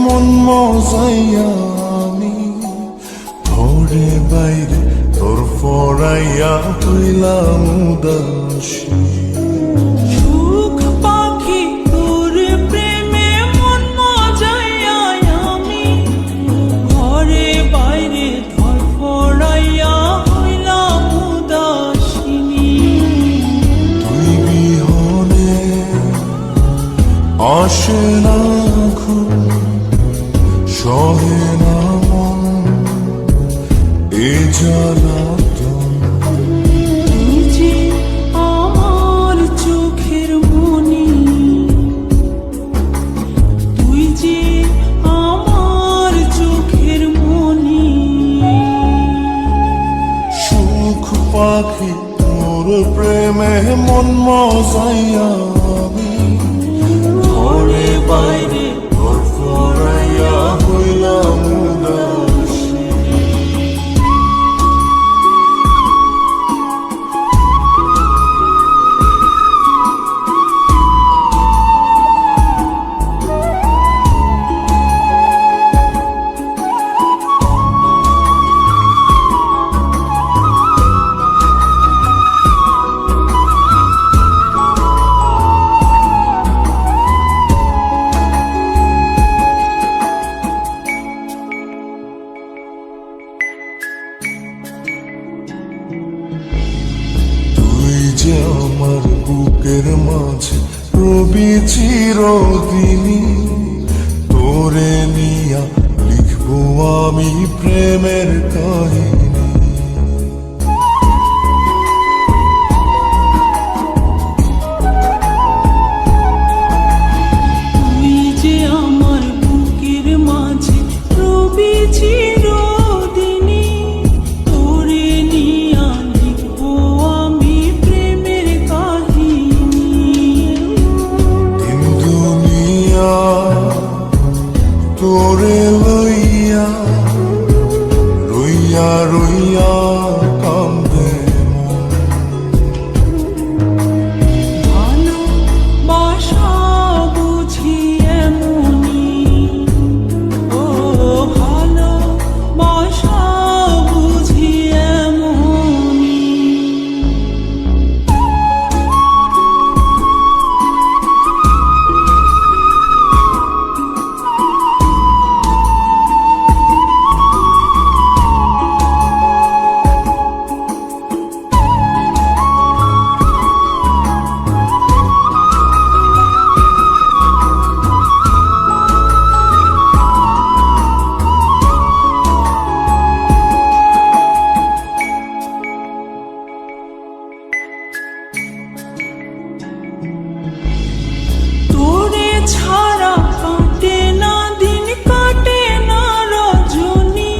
মন মজাইয়া আমি ঘরে বাইরে তোর ফরাইয়া হইলাম উদাসী। সুখ পাখি তোর প্রেমে মন মজাইয়া আমি ঘরে বাইরে ধরফরাইয়া হইলাম উদাসিনী। তুই বিহনে আসে না ঘুম, সহে না মন এ জ্বালাতন। তুই যে আমার চোখের মনি, তুই যে আমার চোখের মনি। সুখ পাখি তোর প্রেমে মন মজাইয়া আমি ঘরে বাইরে তোর ফরাইয়া হইলাম উদাসী। তুই যে আমার বুকের মাঝে রবি চিরদিনী, তোরে নিয়া লিখবো আমি প্রেমের কাহিনী। তুই যে আমার বুকের মাঝে রবি চিরদিনী, তোরে নিয়া লিখবো আমি প্রেমের কাহিনী। দিন দুনিয়া তোরে লইয়া রইয়া রইয়া কান্দে মন। ভালোবাসা বুঝি এমনি, ও ভালোবাসা বুঝি এমনি। তোরে ছাড়া কাটে না দিন, কাটে না রজনী।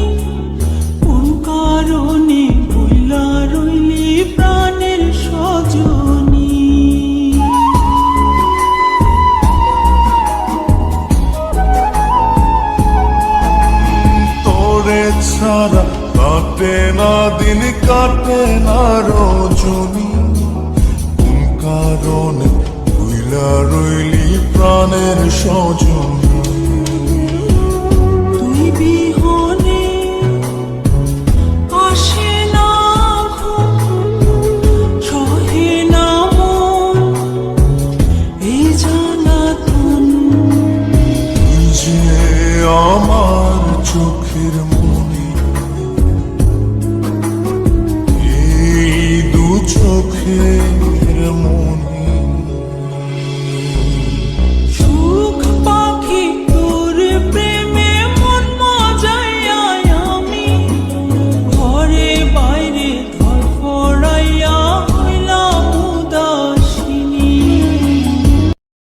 কোন কারণে ভুলা রইলি প্রাণের সজনী। তোরে ছাড়া কাটে না দিন, কাটে না রজনী। কোন কারণে ভুইলা রইলি প্রাণের সজনী।